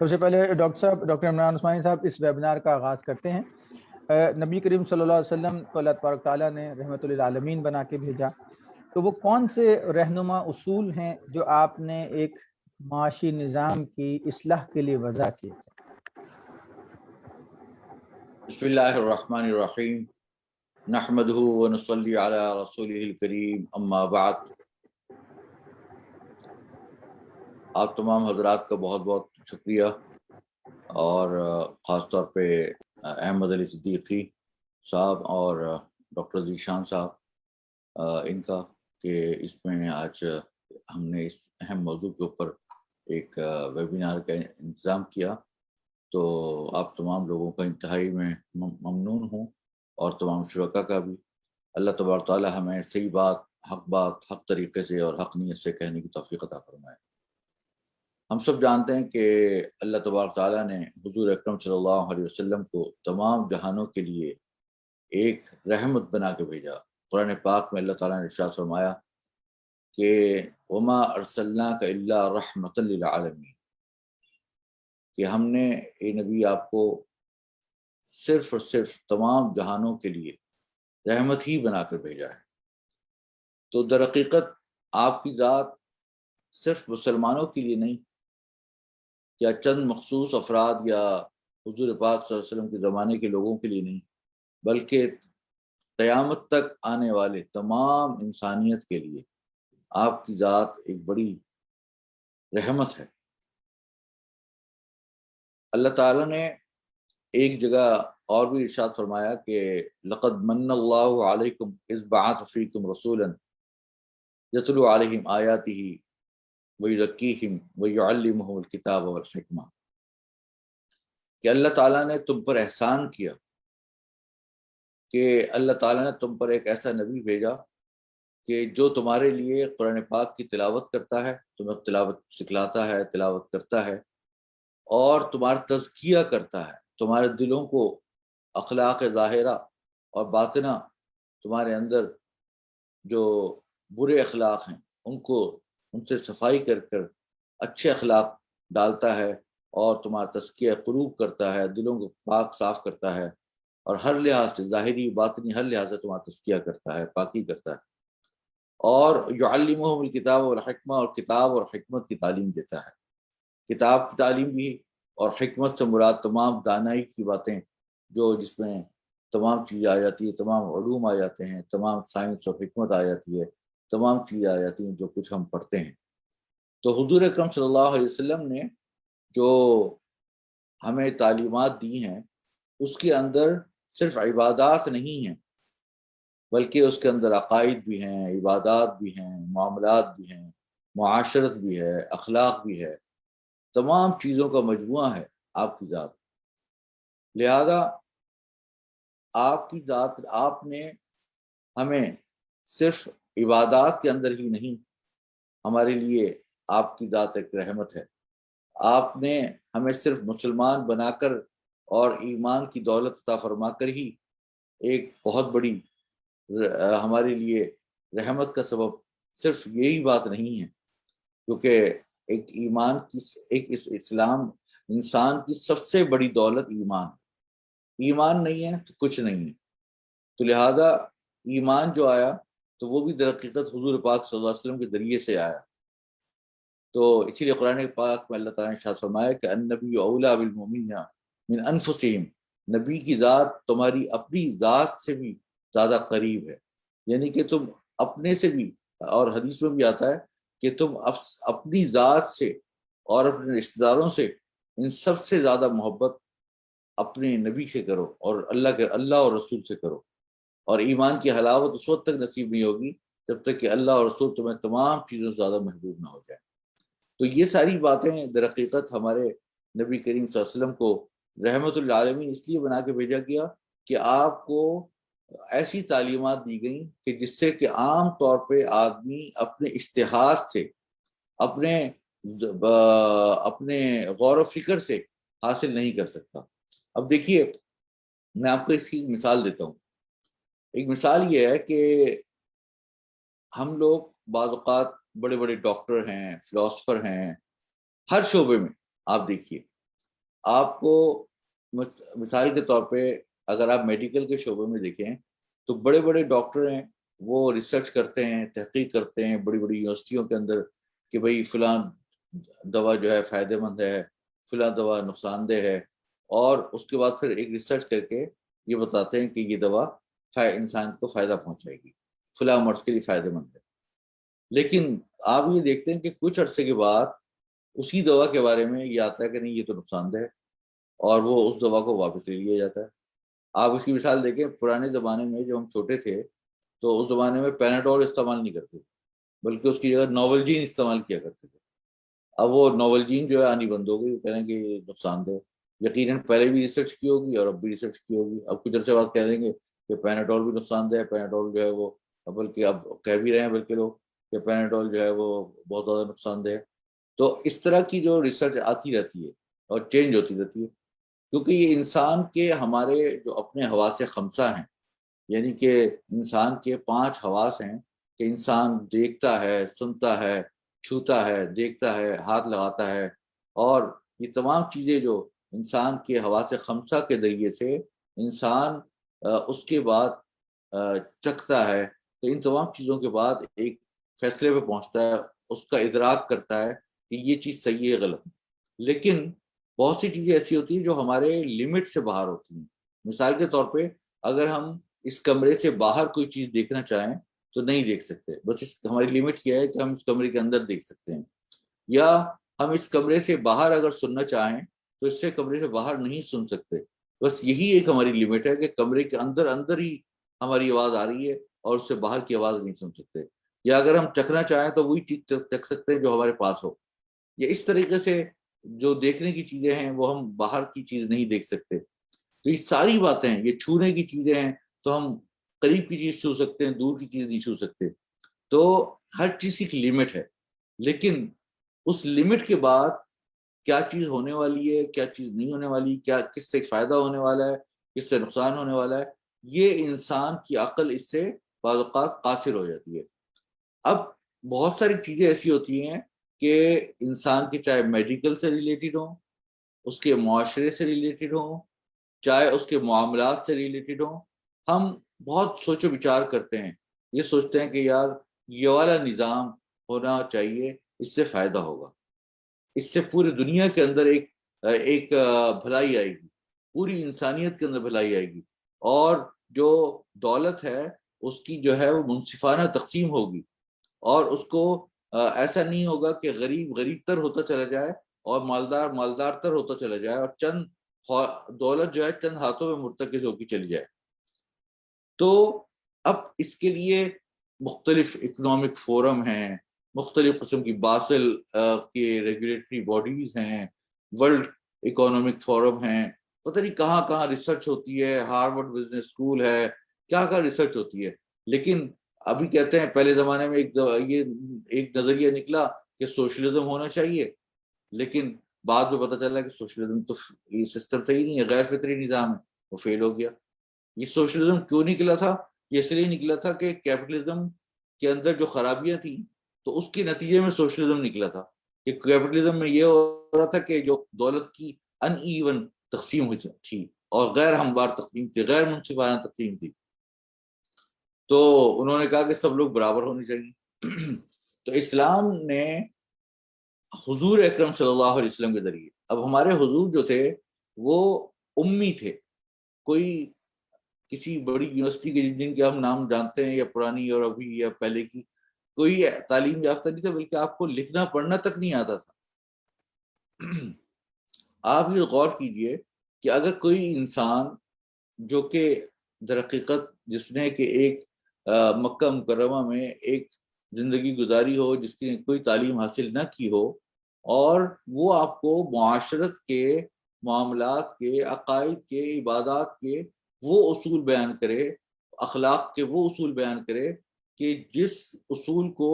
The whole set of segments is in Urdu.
سب سے پہلے ڈاکٹر صاحب، ڈاکٹر عمران عثمانی صاحب، اس ویبنار کا آغاز کرتے ہیں۔ نبی کریم صلی اللہ علیہ وسلم کو اللہ تبارک تعالیٰ نے رحمت للعالمین بنا کے بھیجا، تو وہ کون سے رہنما اصول ہیں جو آپ نے ایک معاشی نظام کی اصلاح کے لیے وضع کیے؟ بسم اللہ الرحمن الرحیم، نحمدہ ونصلی علی رسولہ الکریم، اما بعد۔ آپ تمام حضرات کا بہت بہت شکریہ، اور خاص طور پہ احمد علی صدیقی صاحب اور ڈاکٹر ذیشان صاحب ان کا کہ اس میں آج ہم نے اس اہم موضوع کے اوپر ایک ویبینار کا انتظام کیا، تو آپ تمام لوگوں کا انتہائی میں ممنون ہوں، اور تمام شرکاء کا بھی۔ اللہ تبارک تعالی ہمیں صحیح بات حق طریقے سے اور حق نیت سے کہنے کی توفیق عطا فرمائے۔ ہم سب جانتے ہیں کہ اللہ تبارک تعالیٰ نے حضور اکرم صلی اللہ علیہ وسلم کو تمام جہانوں کے لیے ایک رحمت بنا کے بھیجا۔ قرآن پاک میں اللہ تعالیٰ نے ارشاد فرمایا کہ وما ارسلناک الا رحمۃ للعالمین، کہ ہم نے اے نبی آپ کو صرف اور صرف تمام جہانوں کے لیے رحمت ہی بنا کر بھیجا ہے۔ تو در حقیقت آپ کی ذات صرف مسلمانوں کے لیے نہیں، یا چند مخصوص افراد یا حضور پاک صلی اللہ علیہ وسلم کے زمانے کے لوگوں کے لیے نہیں، بلکہ قیامت تک آنے والے تمام انسانیت کے لیے آپ کی ذات ایک بڑی رحمت ہے۔ اللہ تعالیٰ نے ایک جگہ اور بھی ارشاد فرمایا کہ لقد من اللہ علیکم اذ بعث فیکم رسولا یتلو علیہم آیاتہ وَيُزَكِّيهِمْ وَيُعَلِّمُهُمُ الْكِتَابَ وَالْحِکمہ، کہ اللہ تعالیٰ نے تم پر احسان کیا کہ اللہ تعالیٰ نے تم پر ایک ایسا نبی بھیجا کہ جو تمہارے لیے قرآن پاک کی تلاوت کرتا ہے، تمہیں تلاوت سکھلاتا ہے، تلاوت کرتا ہے، اور تمہارا تزکیہ کرتا ہے، تمہارے دلوں کو اخلاق ظاہرہ اور باطنہ، تمہارے اندر جو برے اخلاق ہیں ان سے صفائی کر کر اچھے اخلاق ڈالتا ہے، اور تمہارا تزکیہ قلوب کرتا ہے، دلوں کو پاک صاف کرتا ہے، اور ہر لحاظ سے ظاہری باطنی ہر لحاظ سے تمہارا تزکیہ کرتا ہے، پاکی کرتا ہے، اور یعلمہم الکتاب والحکمہ، اور کتاب اور حکمت کی تعلیم دیتا ہے۔ کتاب کی تعلیم بھی، اور حکمت سے مراد تمام دانائی کی باتیں، جس میں تمام چیزیں آ جاتی ہے، تمام علوم آ جاتے ہیں، تمام سائنس اور حکمت آ جاتی ہے، تمام چیزیں آ جاتی ہیں جو کچھ ہم پڑھتے ہیں۔ تو حضور اکرم صلی اللہ علیہ وسلم نے جو ہمیں تعلیمات دی ہیں، اس کے اندر صرف عبادات نہیں ہیں، بلکہ اس کے اندر عقائد بھی ہیں، عبادات بھی ہیں، معاملات بھی ہیں، معاشرت بھی ہے، اخلاق بھی ہے، تمام چیزوں کا مجموعہ ہے آپ کی ذات۔ لہذا آپ کی ذات، آپ نے ہمیں صرف عبادات کے اندر ہی نہیں، ہمارے لیے آپ کی ذات ایک رحمت ہے۔ آپ نے ہمیں صرف مسلمان بنا کر اور ایمان کی دولت عطا فرما کر ہی ایک بہت بڑی ہمارے لیے رحمت کا سبب صرف یہی بات نہیں ہے، کیونکہ ایک ایمان کی اسلام، انسان کی سب سے بڑی دولت ایمان نہیں ہے تو کچھ نہیں ہے۔ تو لہذا ایمان جو آیا تو وہ بھی در حقیقت حضور پاک صلی اللہ علیہ وسلم کے ذریعے سے آیا۔ تو اسی لیے قرآن پاک میں اللہ تعالیٰ نے ارشاد فرمایا کہ النبی اولیٰ بالمؤمنین من انفسہم، نبی کی ذات تمہاری اپنی ذات سے بھی زیادہ قریب ہے، یعنی کہ تم اپنے سے بھی، اور حدیث میں بھی آتا ہے کہ تم اپنی ذات سے اور اپنے رشتہ داروں سے ان سب سے زیادہ محبت اپنے نبی سے کرو، اور اللہ اور رسول سے کرو، اور ایمان کی حلاوت اس وقت تک نصیب نہیں ہوگی جب تک کہ اللہ اور رسول تمہیں تمام چیزوں سے زیادہ محبوب نہ ہو جائے۔ تو یہ ساری باتیں در حقیقت ہمارے نبی کریم صلی اللہ علیہ وسلم کو رحمت للعالمین اس لیے بنا کے بھیجا گیا کہ آپ کو ایسی تعلیمات دی گئیں کہ جس سے کہ عام طور پہ آدمی اپنے اجتہاد سے، اپنے غور و فکر سے حاصل نہیں کر سکتا۔ اب دیکھیے، میں آپ کو اس کی مثال دیتا ہوں۔ ایک مثال یہ ہے کہ ہم لوگ بعض اوقات بڑے بڑے ڈاکٹر ہیں، فلاسفر ہیں، ہر شعبے میں آپ دیکھیے آپ کو مثال کے طور پہ اگر آپ میڈیکل کے شعبے میں دیکھیں تو بڑے بڑے ڈاکٹر ہیں، وہ ریسرچ کرتے ہیں، تحقیق کرتے ہیں بڑی بڑی یونیورسٹیوں کے اندر کہ بھئی فلاں دوا جو ہے فائدہ مند ہے، فلاں دوا نقصان دہ ہے، اور اس کے بعد پھر ایک ریسرچ کر کے یہ بتاتے ہیں کہ یہ دوا انسان کو فائدہ پہنچائے گی، فلاں مرض کے لیے فائدہ مند ہے۔ لیکن آپ یہ دیکھتے ہیں کہ کچھ عرصے کے بعد اسی دوا کے بارے میں یہ آتا ہے کہ نہیں یہ تو نقصان دہ ہے، اور وہ اس دوا کو واپس لے لیا جاتا ہے۔ آپ اس کی مثال دیکھیں، پرانے زمانے میں جب ہم چھوٹے تھے تو اس زمانے میں پیناڈول استعمال نہیں کرتے تھے، بلکہ اس کی جگہ ناولجین استعمال کیا کرتے تھے۔ اب وہ ناولجین جو ہے آنی بند ہو گئی، وہ کہہ رہے ہیں کہ یہ نقصان دہ، یقیناً پہلے بھی ریسرچ کی ہوگی اور اب بھی ریسرچ کی ہوگی۔ اب کچھ عرصے بعد کہہ دیں گے کہ پیناڈول بھی نقصان دہ ہے، پیناڈول جو ہے وہ، بلکہ اب کہہ بھی رہے ہیں بلکہ لوگ کہ پیناڈول جو ہے وہ بہت زیادہ نقصان دہ ہے۔ تو اس طرح کی جو ریسرچ آتی رہتی ہے اور چینج ہوتی رہتی ہے، کیونکہ یہ انسان کے ہمارے جو اپنے حواس خمسہ ہیں، یعنی کہ انسان کے 5 حواس ہیں کہ انسان دیکھتا ہے، سنتا ہے، چھوتا ہے، دیکھتا ہے، ہاتھ لگاتا ہے، اور یہ تمام چیزیں جو انسان کے حواس خمسہ کے ذریعے سے انسان اس کے بعد چکھتا ہے، تو ان تمام چیزوں کے بعد ایک فیصلے پہ پہنچتا ہے، اس کا ادراک کرتا ہے کہ یہ چیز صحیح ہے غلط ہے۔ لیکن بہت سی چیزیں ایسی ہوتی ہیں جو ہمارے لمٹ سے باہر ہوتی ہیں۔ مثال کے طور پہ اگر ہم اس کمرے سے باہر کوئی چیز دیکھنا چاہیں تو نہیں دیکھ سکتے، بس ہماری لمٹ کیا ہے کہ ہم اس کمرے کے اندر دیکھ سکتے ہیں، یا ہم اس کمرے سے باہر اگر سننا چاہیں تو اس سے کمرے سے باہر نہیں سن سکتے، بس یہی ایک ہماری لمٹ ہے کہ کمرے کے اندر اندر ہی ہماری آواز آ رہی ہے اور اس سے باہر کی آواز نہیں سن سکتے۔ یا اگر ہم چکھنا چاہیں تو وہی چیز چکھ سکتے ہیں جو ہمارے پاس ہو۔ یا اس طریقے سے جو دیکھنے کی چیزیں ہیں وہ ہم باہر کی چیز نہیں دیکھ سکتے۔ تو یہ ساری باتیں ہیں، یہ چھونے کی چیزیں ہیں تو ہم قریب کی چیز چھو سکتے ہیں، دور کی چیز نہیں چھو سکتے۔ تو ہر چیز کی ایک لمٹ ہے، لیکن اس لمٹ کے بعد کیا چیز ہونے والی ہے، کیا چیز نہیں ہونے والی، کیا کس سے فائدہ ہونے والا ہے، کس سے نقصان ہونے والا ہے، یہ انسان کی عقل اس سے بعض اوقات قاصر ہو جاتی ہے۔ اب بہت ساری چیزیں ایسی ہوتی ہیں کہ انسان کے چاہے میڈیکل سے ریلیٹڈ ہوں، اس کے معاشرے سے ریلیٹڈ ہوں، چاہے اس کے معاملات سے ریلیٹڈ ہوں، ہم بہت سوچ و بچار کرتے ہیں، یہ سوچتے ہیں کہ یار یہ والا نظام ہونا چاہیے، اس سے فائدہ ہوگا، اس سے پوری دنیا کے اندر ایک بھلائی آئے گی، پوری انسانیت کے اندر بھلائی آئے گی، اور جو دولت ہے اس کی جو ہے وہ منصفانہ تقسیم ہوگی، اور اس کو ایسا نہیں ہوگا کہ غریب غریب تر ہوتا چلا جائے اور مالدار مالدار تر ہوتا چلا جائے، اور چند دولت جو ہے چند ہاتھوں میں مرتکز ہو کے چلی جائے۔ تو اب اس کے لیے مختلف اکنامک فورم ہیں، مختلف قسم کی باسل کے ریگولیٹری باڈیز ہیں، ورلڈ اکنامک فورم ہیں، پتہ نہیں کہاں کہاں ریسرچ ہوتی ہے، ہارورڈ بزنس اسکول ہے، کیا کیا ریسرچ ہوتی ہے۔ لیکن ابھی کہتے ہیں، پہلے زمانے میں یہ ایک نظریہ نکلا کہ سوشلزم ہونا چاہیے، لیکن بعد میں پتہ چلا کہ سوشلزم تو یہ سسٹم صحیح نہیں ہے، غیر فطری نظام ہے، وہ فیل ہو گیا۔ یہ سوشلزم کیوں نکلا تھا؟ یہ اس لیے نکلا تھا کہ کیپٹلزم کے اندر جو خرابیاں تھیں تو اس کے نتیجے میں سوشلزم نکلا تھا کہ کیپٹلزم میں یہ ہو رہا تھا کہ جو دولت کی ان ایون تقسیم ہوئی تھی اور غیر ہموار تقسیم تھی، غیر منصفانہ تقسیم تھی، تو انہوں نے کہا کہ سب لوگ برابر ہونے چاہیے۔ تو اسلام نے حضور اکرم صلی اللہ علیہ وسلم کے ذریعے، اب ہمارے حضور جو تھے وہ امی تھے، کوئی کسی بڑی یونیورسٹی کے جن کے ہم نام جانتے ہیں یا پرانی اور ابھی یا پہلے کی، کوئی تعلیم یافتہ نہیں تھا، بلکہ آپ کو لکھنا پڑھنا تک نہیں آتا تھا۔ آپ یہ غور کیجئے کہ اگر کوئی انسان جو کہ در حقیقت جس نے کہ ایک مکہ مکرمہ میں ایک زندگی گزاری ہو، جس کی کوئی تعلیم حاصل نہ کی ہو، اور وہ آپ کو معاشرت کے، معاملات کے، عقائد کے، عبادات کے وہ اصول بیان کرے، اخلاق کے وہ اصول بیان کرے کہ جس اصول کو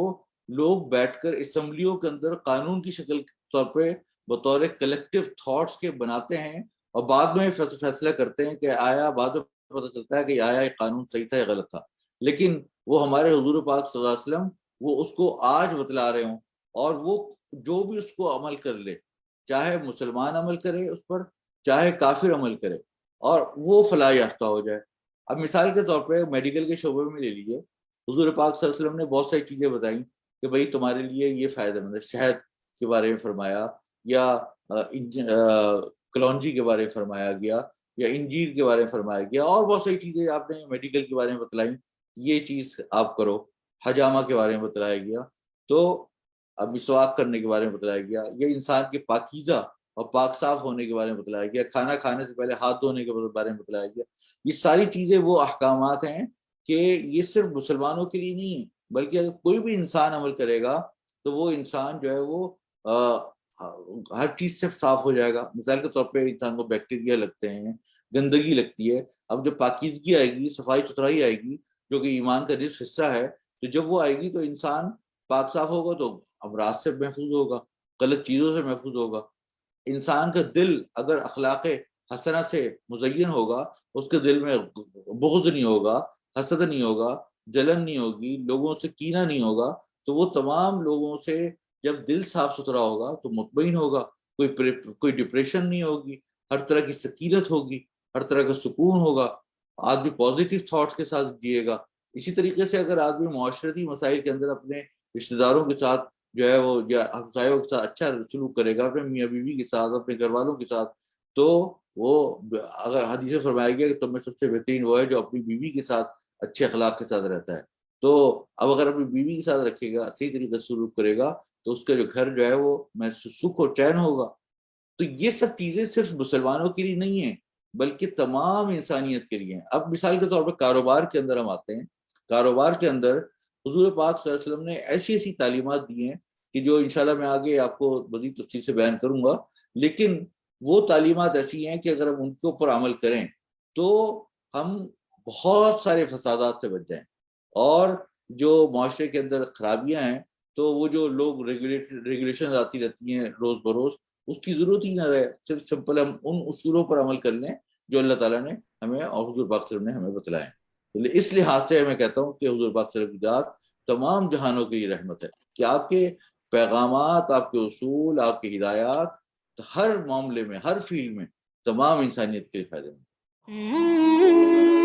لوگ بیٹھ کر اسمبلیوں کے اندر قانون کی شکل کے طور پہ بطور کلیکٹیو تھاٹس کے بناتے ہیں، اور بعد میں فیصلہ کرتے ہیں کہ آیا، بعد میں پتہ چلتا ہے کہ آیا یہ قانون صحیح تھا یا غلط تھا، لیکن وہ ہمارے حضور پاک صلی اللہ علیہ وسلم وہ اس کو آج بتلا رہے ہوں، اور وہ جو بھی اس کو عمل کر لے، چاہے مسلمان عمل کرے اس پر چاہے کافر عمل کرے اور وہ فلاح یافتہ ہو جائے. اب مثال کے طور پہ میڈیکل کے شعبے میں لے لیجیے, حضور پاک صلی اللہ علیہ وسلم نے بہت ساری چیزیں بتائیں کہ بھائی تمہارے لیے یہ فائدہ مند ہے. شہد کے بارے میں فرمایا, یا کلونجی کے بارے میں فرمایا گیا, یا انجیر کے بارے میں فرمایا گیا, اور بہت ساری چیزیں آپ نے میڈیکل کے بارے میں بتلائیں, یہ چیز آپ کرو. حجامہ کے بارے میں بتلایا گیا, تو اب مسواک کرنے کے بارے میں بتلایا گیا, یہ انسان کے پاکیزہ اور پاک صاف ہونے کے بارے میں بتلایا گیا, کھانا کھانے سے پہلے ہاتھ دھونے کے بارے میں بتلایا گیا. یہ ساری چیزیں وہ احکامات ہیں کہ یہ صرف مسلمانوں کے لیے نہیں ہے, بلکہ اگر کوئی بھی انسان عمل کرے گا تو وہ انسان جو ہے وہ ہر چیز سے صاف ہو جائے گا. مثال کے طور پہ انسان کو بیکٹیریا لگتے ہیں, گندگی لگتی ہے, اب جب پاکیزگی آئے گی, صفائی ستھرائی آئے گی, جو کہ ایمان کا نصف حصہ ہے, تو جب وہ آئے گی تو انسان پاک صاف ہوگا تو امراض سے محفوظ ہوگا, غلط چیزوں سے محفوظ ہوگا. انسان کا دل اگر اخلاق حسنہ سے مزین ہوگا, اس کے دل میں بغض نہیں ہوگا, حسد نہیں ہوگا, جلن نہیں ہوگی, لوگوں سے کینہ نہیں ہوگا, تو وہ تمام لوگوں سے جب دل صاف ستھرا ہوگا تو مطمئن ہوگا, کوئی ڈپریشن نہیں ہوگی, ہر طرح کی سکینت ہوگی, ہر طرح کا سکون ہوگا, آدمی پازیٹیو تھاٹس کے ساتھ جیے گا. اسی طریقے سے اگر آدمی معاشرتی مسائل کے اندر اپنے رشتہ داروں کے ساتھ جو ہے وہ ہمسایوں کے ساتھ اچھا سلوک کرے گا, اپنے میاں بیوی کے ساتھ, اپنے گھر والوں کے ساتھ, تو وہ اگر حدیث میں فرمایا گیا کہ تم میں سب سے بہترین وہ ہے جو اپنی بیوی کے ساتھ اچھے اخلاق کے ساتھ رہتا ہے. تو اب اگر اپنی بیوی کے ساتھ رکھے گا, صحیح طریقے سے سلوک کرے گا, تو اس کا جو گھر جو ہے وہ سکھ اور چین ہوگا. تو یہ سب چیزیں صرف مسلمانوں کے لیے نہیں ہیں بلکہ تمام انسانیت کے لیے ہیں. اب مثال کے طور پر کاروبار کے اندر ہم آتے ہیں. کاروبار کے اندر حضور پاک صلی اللہ علیہ وسلم نے ایسی ایسی تعلیمات دی ہیں کہ جو انشاءاللہ میں آگے آپ کو مزید تفصیل سے بیان کروں گا, لیکن وہ تعلیمات ایسی ہیں کہ اگر ہم ان کے اوپر عمل کریں تو ہم بہت سارے فسادات سے بچ جائیں, اور جو معاشرے کے اندر خرابیاں ہیں تو وہ جو لوگ ریگولیشن آتی رہتی ہیں روز بروز, اس کی ضرورت ہی نہ رہے. صرف سمپل ہم ان اصولوں پر عمل کر لیں جو اللہ تعالیٰ نے ہمیں اور حضور پاک صلی اللہ علیہ وسلم نے ہمیں بتلائے. اس لحاظ سے میں کہتا ہوں کہ حضور پاک صلی اللہ علیہ وسلم کی ذات تمام جہانوں کی رحمت ہے کہ آپ کے پیغامات, آپ کے اصول, آپ کی ہدایات ہر معاملے میں, ہر فیلڈ میں تمام انسانیت کے لیے فائدہ مند.